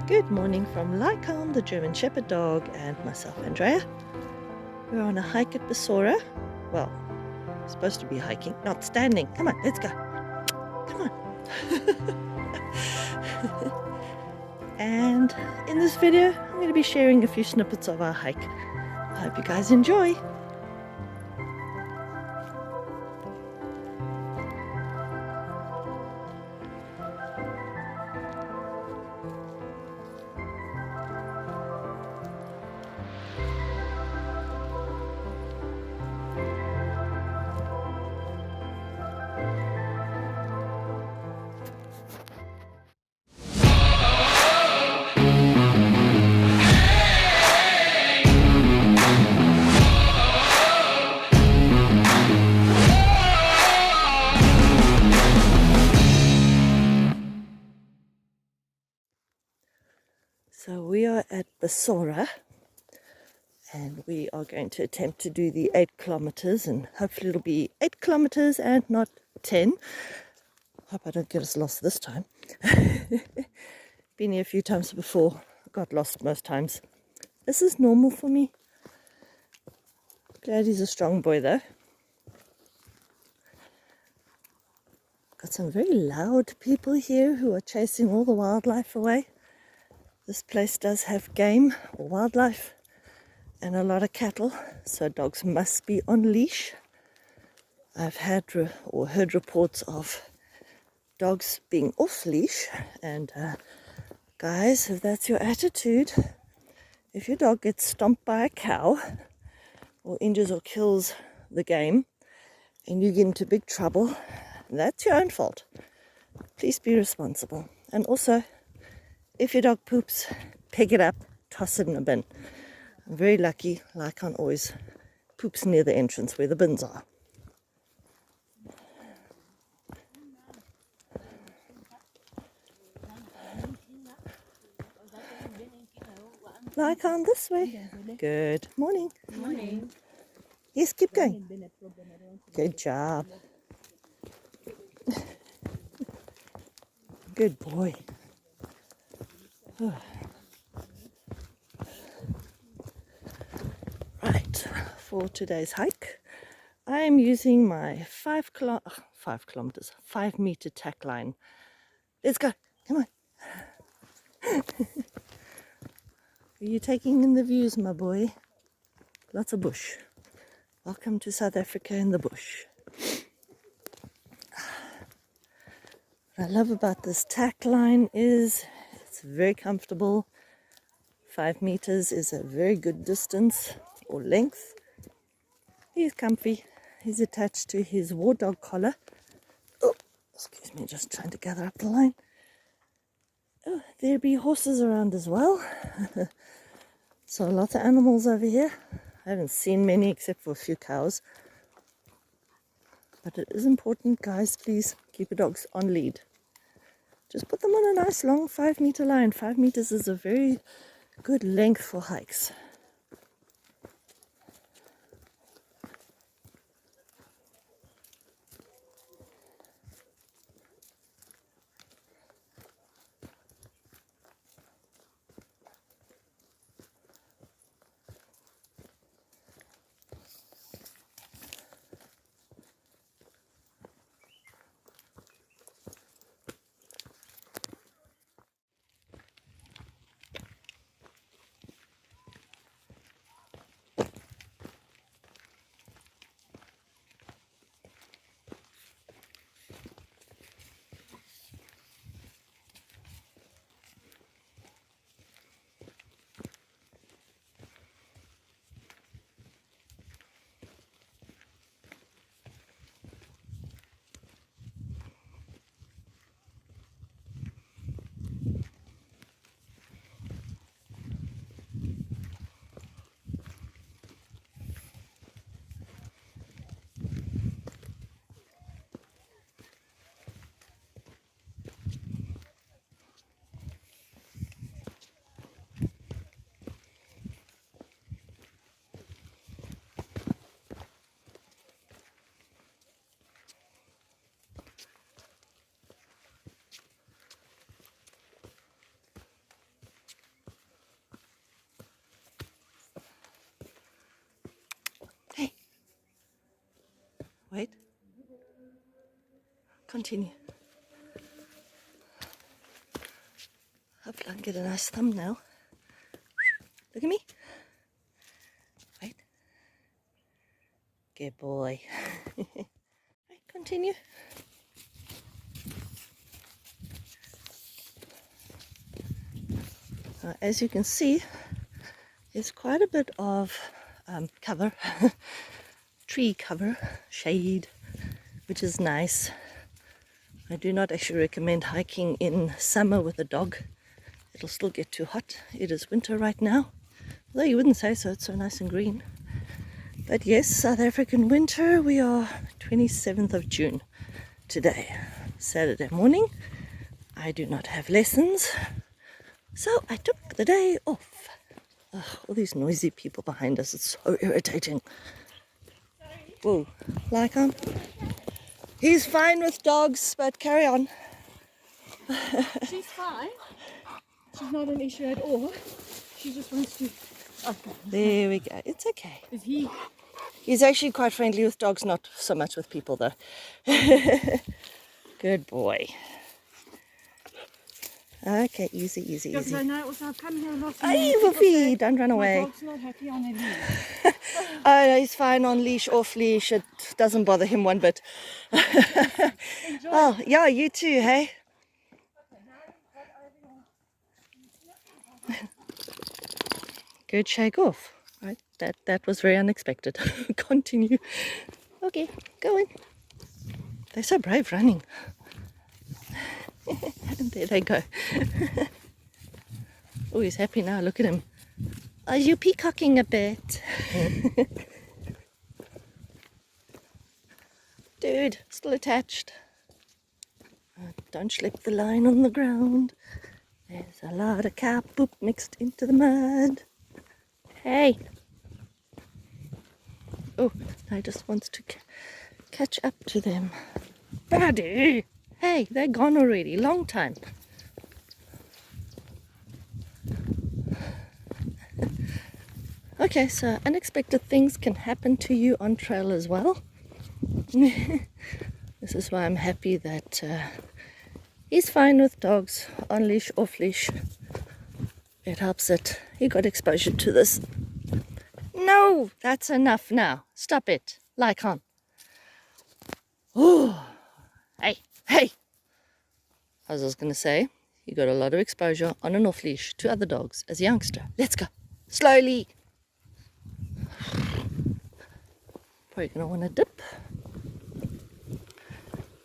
Good morning from Lycan, the German Shepherd dog, and myself, Andrea. We're on a hike at Basora. Well, we're supposed to be hiking, not standing. Come on, let's go. Come on. And in this video, I'm going to be sharing a few snippets of our hike. I hope you guys enjoy. So we are at Basora, and we are going to attempt to do the 8 kilometers, and hopefully it'll be 8 kilometers and not 10. Hope I don't get us lost this time. Been here a few times before, got lost most times. This is normal for me. Glad he's a strong boy though. Got some very loud people here who are chasing all the wildlife away. This place does have game or wildlife and a lot of cattle, so dogs must be on leash. I've had or heard reports of dogs being off leash, and guys, if that's your attitude, if your dog gets stomped by a cow or injures or kills the game and you get into big trouble, that's your own fault. Please be responsible. And also, if your dog poops, pick it up, toss it in a bin. I'm very lucky, Lycan always poops near the entrance where the bins are. Lycan, this way. Good morning. Morning. Yes, keep going. Good job. Good boy. Right, for today's hike, I am using my 5 meter tack line. Let's go. Come on. Are you taking in the views, my boy? Lots of bush. Welcome to South Africa in the bush. What I love about this tack line is it's very comfortable. 5 meters is a very good distance or length. He's comfy. He's attached to his war dog collar. Oh, excuse me, just trying to gather up the line. Oh, there be horses around as well. So lots of animals over here. I haven't seen many except for a few cows. But it is important, guys, please keep your dogs on lead. Just put them on a nice long 5 meter line. 5 meters is a very good length for hikes. continue. Hopefully I can get a nice thumbnail. Look at me. Wait. Good boy. Right, continue. As you can see, there's quite a bit of cover, tree cover, shade, which is nice. I do not actually recommend hiking in summer with a dog. It'll still get too hot. It is winter right now, although you wouldn't say so, it's so nice and green. But yes, South African winter. We are 27th of June today, Saturday morning. I do not have lessons, so I took the day off. Ugh, all these noisy people behind us, it's so irritating. Whoa, Lycan. He's fine with dogs, but carry on. She's fine. She's not an issue at all. She just wants to... Okay. There we go. It's okay. Is he... He's actually quite friendly with dogs, not so much with people though. Good boy. Okay, easy, easy, Because easy. I know also I've come here a lot. Hey, Wolfie, don't run My away. dog's not happy on a leash. Oh, no, he's fine on leash, off leash. It doesn't bother him one bit. Oh, yeah, you too, hey? Good shake off. Right, that was very unexpected. Continue. Okay, go in. They're so brave running. And there they go. Oh, he's happy now. Look at him. Are you peacocking a bit? Dude, still attached. Don't slip the line on the ground. There's a lot of cow poop mixed into the mud. Hey. Oh, I just wants to catch up to them. Buddy. Hey, they're gone already. Long time. Okay, so unexpected things can happen to you on trail as well. This is why I'm happy that he's fine with dogs, on leash, off leash. It helps that he got exposure to this. No, that's enough now. Stop it. Lycan. Oh, hey, hey. I was just going to say, you got a lot of exposure on and off leash to other dogs as a youngster. Let's go. Slowly. Probably going to want to dip.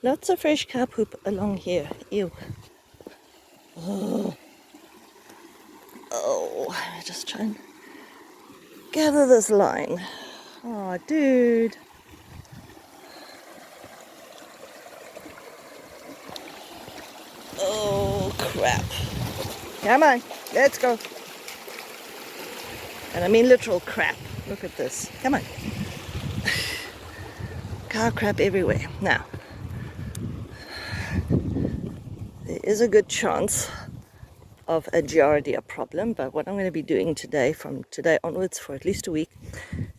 Lots of fresh cow poop along here. Ew. Oh, I'm just trying to gather this line. Oh, dude. Oh, crap. Come on, let's go. And I mean literal crap. Look at this. Come on. Cow crap everywhere. Now, there is a good chance of a giardia problem, but what I'm going to be doing today, from today onwards for at least a week,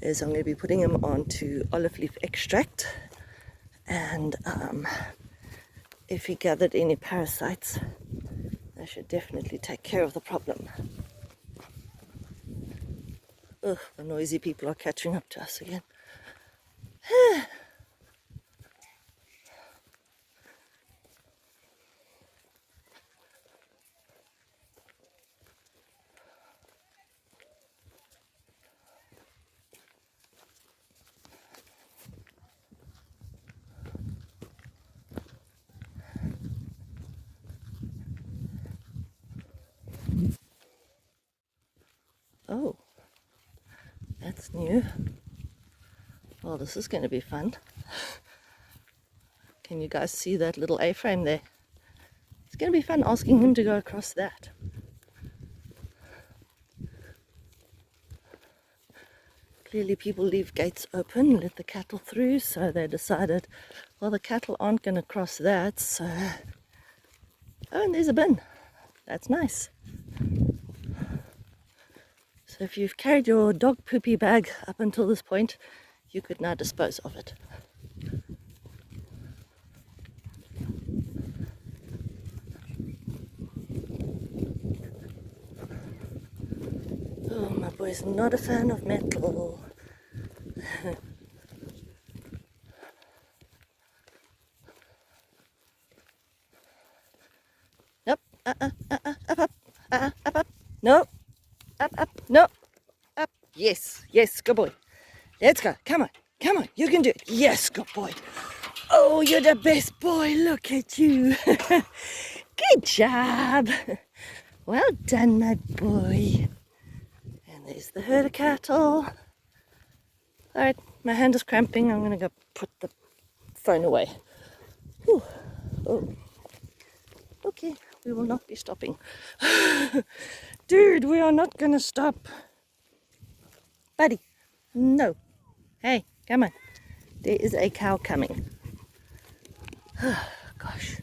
is I'm going to be putting him onto olive leaf extract, and if he gathered any parasites, that should definitely take care of the problem. Ugh, the noisy people are catching up to us again. Oh, that's new. Well, this is going to be fun. Can you guys see that little A-frame there? It's going to be fun asking him to go across that. Clearly people leave gates open, let the cattle through, so they decided, well, the cattle aren't going to cross that, so... Oh, and there's a bin. That's nice. So if you've carried your dog poopy bag up until this point, you could now dispose of it. is not a fan of metal. Nope. Up. No. Up. No. Up. Yes. Good boy. Let's go. Come on. You can do it. Yes, good boy. Oh, you're the best boy. Look at you. Good job. Well done, my boy. And there's the herd of cattle. All right, my hand is cramping. I'm going to go put the phone away. Whew. Oh. Okay, we will not be stopping. Dude, we are not going to stop. Buddy, no. Hey, come on. There is a cow coming. Gosh.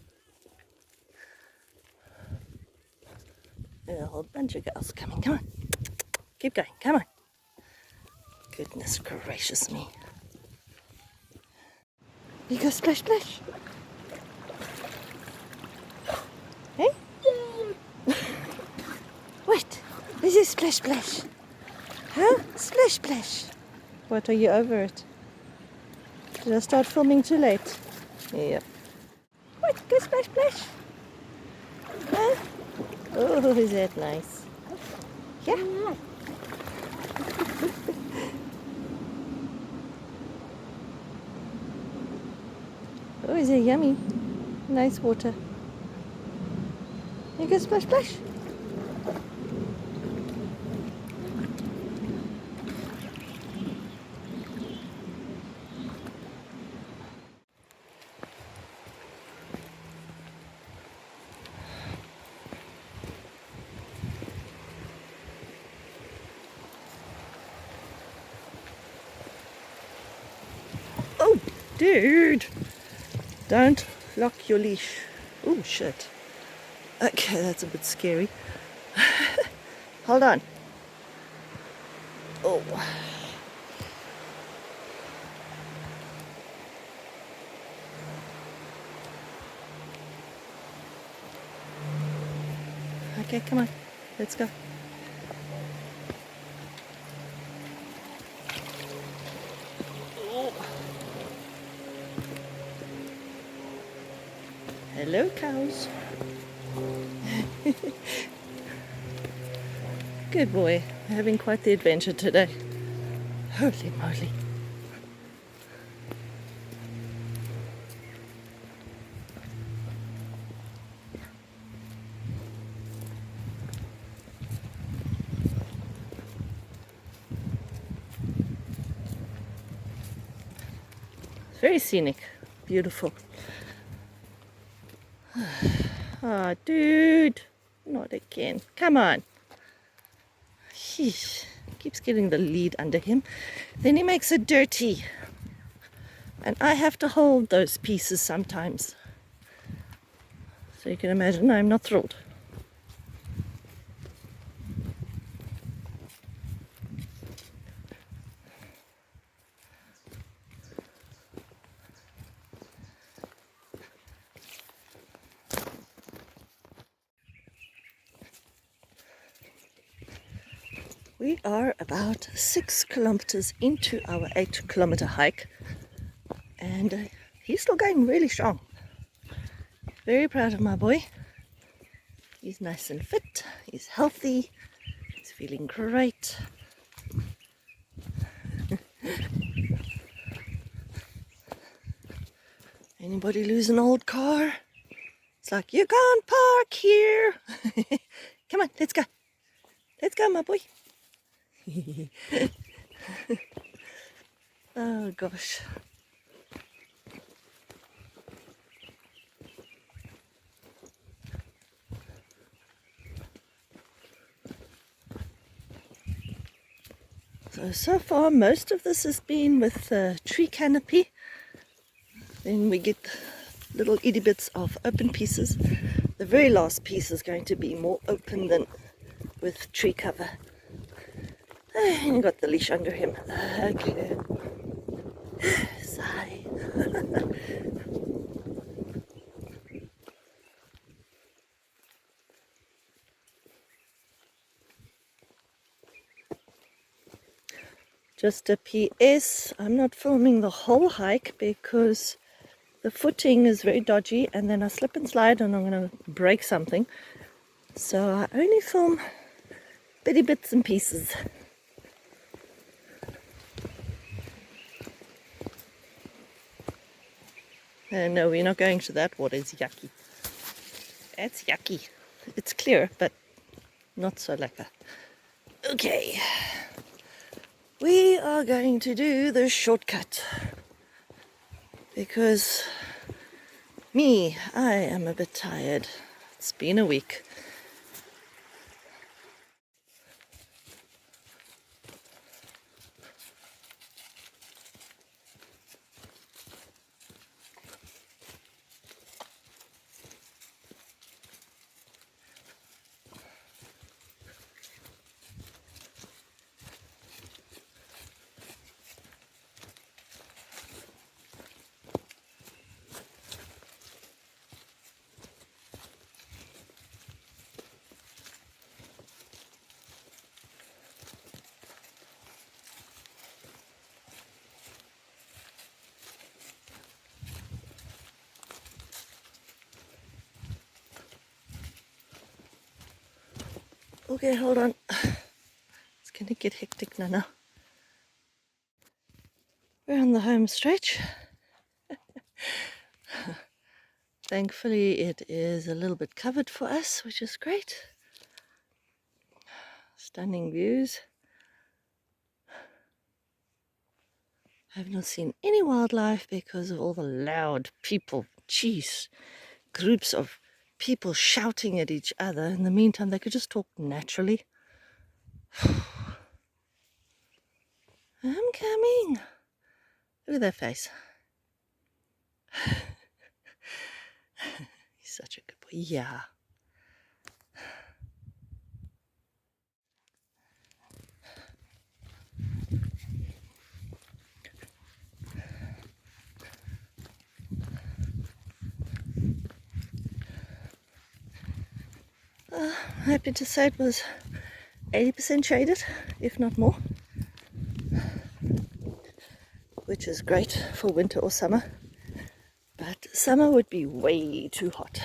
There's a whole bunch of girls coming. Come on. Keep going. Come on. Goodness gracious me. You go splash, splash. Hey? Wait. This is splash, splash. Huh? Splash, splash. What, are you over it? Did I start filming too late? Yep. What? Go splash, splash. Huh? Oh, is that nice? Yeah. Oh, is it yummy? Nice water. You go splash, splash. Oh, dude. Don't lock your leash. Oh, shit. Okay, that's a bit scary. Hold on. Oh. Okay, come on. Let's go. Oh. Hello, cows. Good boy. Having quite the adventure today. Holy moly. Very scenic. Beautiful. Ah, dude. Not again. Come on. Sheesh. Keeps getting the lead under him. Then he makes it dirty. And I have to hold those pieces sometimes. So you can imagine I'm not thrilled. We are about 6 kilometers into our 8-kilometer hike, and he's still going really strong. Very proud of my boy. He's nice and fit, he's healthy, he's feeling great. Anybody lose an old car? It's like, you can't park here. Come on, let's go. Let's go, my boy. Oh gosh. So far most of this has been with tree canopy. Then we get little itty bits of open pieces. The very last piece is going to be more open than with tree cover. And you got the leash under him. Okay. Sigh. Just a PS, I'm not filming the whole hike because the footing is very dodgy and then I slip and slide and I'm going to break something. So I only film bitty bits and pieces. No, we're not going to that water, it's yucky. It's yucky. It's clear, but not so lekker. Okay. We are going to do the shortcut. Because I am a bit tired. It's been a week. Okay, hold on. It's gonna get hectic now. We're on the home stretch. Thankfully, it is a little bit covered for us, which is great. Stunning views. I have not seen any wildlife because of all the loud people. Jeez, groups of people shouting at each other. In the meantime, they could just talk naturally. I'm coming. Look at that face. He's such a good boy. Yeah. Happy to say it was 80% shaded, if not more, which is great for winter or summer. But summer would be way too hot.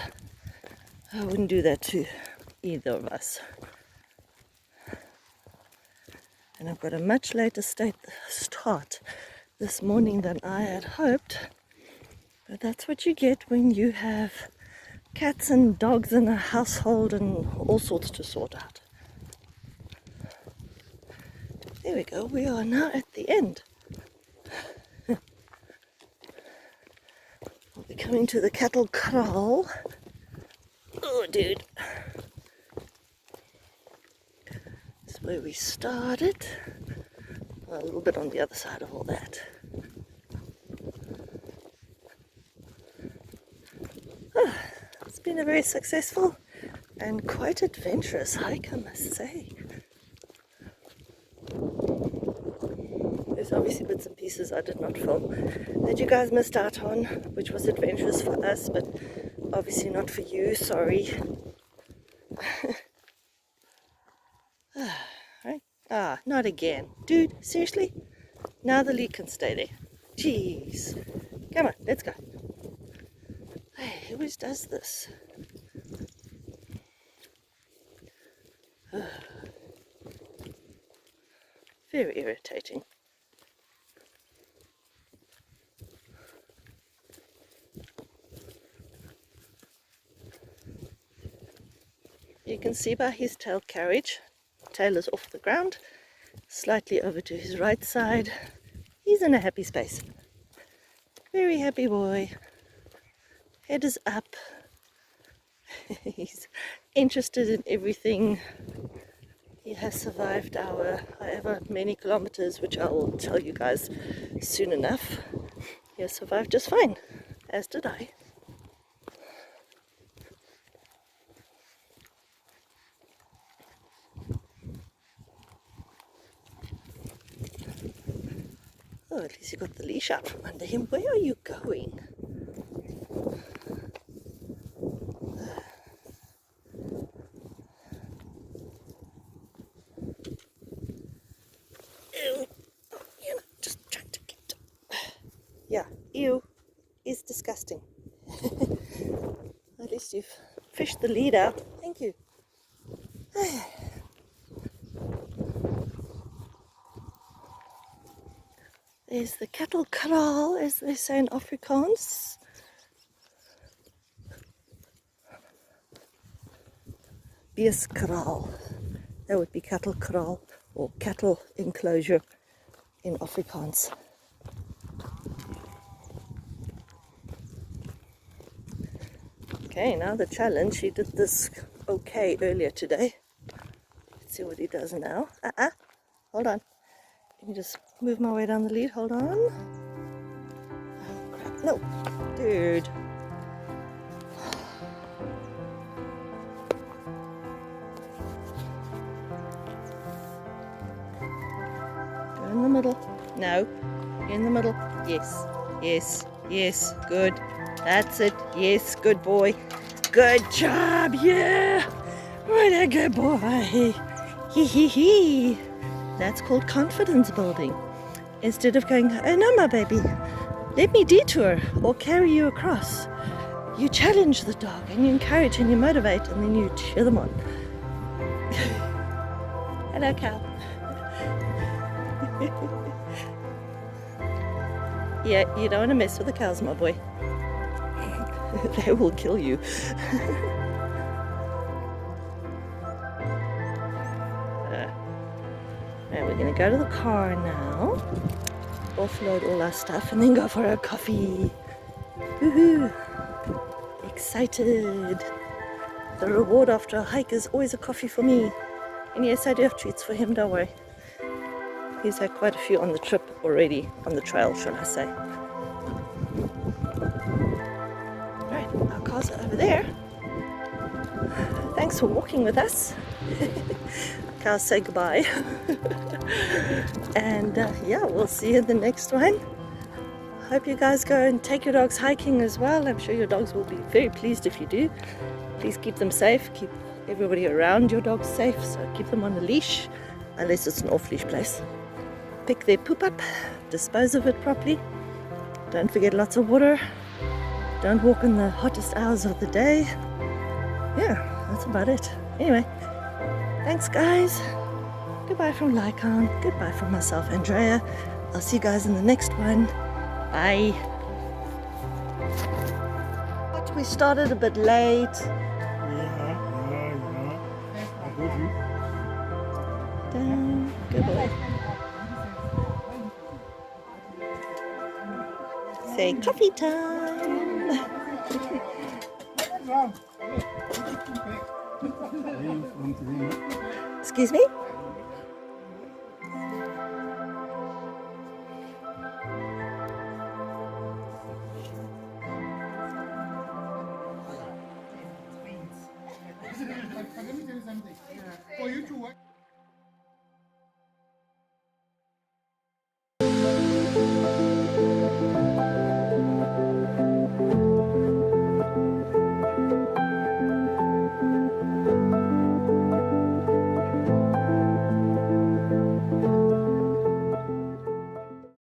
I wouldn't do that to either of us. And I've got a much later start this morning than I had hoped. But that's what you get when you have cats and dogs in a household and all sorts to sort out. There we go, we are now at the end. We'll be coming to the cattle kraal. Oh, dude. This is where we started. Well, a little bit on the other side of all that. It's been a very successful and quite adventurous hike, I must say. There's obviously bits and pieces I did not film that you guys missed out on, which was adventurous for us, but obviously not for you, sorry. Right? Not again. Dude, seriously? Now the leak can stay there. Jeez. Come on, let's go. Hey, he always does this. Very irritating. You can see by his tail carriage, tail is off the ground, slightly over to his right side. He's in a happy space. Very happy boy. Head is up. He's interested in everything. He has survived our however many kilometers, which I will tell you guys soon enough. He has survived just fine, as did I. Oh, at least you got the leash out from under him. Where are you going? you've fished the lead out. Thank you. There's the cattle kraal, as they say in Afrikaans. Beeskraal. That would be cattle kraal or cattle enclosure in Afrikaans. Okay, now the challenge. He did this okay earlier today. Let's see what he does now. Hold on. Let me just move my way down the lead. Hold on. Oh, crap. No. Dude. Go in the middle. No. In the middle. Yes. Yes. Yes. Good. That's it. Yes. Good boy. Good job. Yeah. What a good boy. Hee hee hee. That's called confidence building. Instead of going, oh no, my baby, let me detour or carry you across. You challenge the dog and you encourage and you motivate and then you cheer them on. Hello, cow. Yeah, you don't want to mess with the cows, my boy. They will kill you. Right, we're going to go to the car now, offload all our stuff, and then go for a coffee. Woohoo! Excited! The reward after a hike is always a coffee for me. And yes, I do have treats for him, don't worry. He's had quite a few on the trip already, on the trail, shall I say. Right, our cars are over there. Thanks for walking with us. Cows say goodbye. And yeah, we'll see you in the next one. Hope you guys go and take your dogs hiking as well. I'm sure your dogs will be very pleased if you do. Please keep them safe. Keep everybody around your dogs safe. So keep them on a leash, unless it's an off-leash place. Pick their poop up. Dispose of it properly. Don't forget lots of water. Don't walk in the hottest hours of the day. Yeah, that's about it. Anyway, thanks guys. Goodbye from Lycan. Goodbye from myself, Andrea. I'll see you guys in the next one. Bye. We started a bit late. Yeah. I told you. Down. Good boy. Say coffee time. Excuse me? Let me tell you something. For you to work.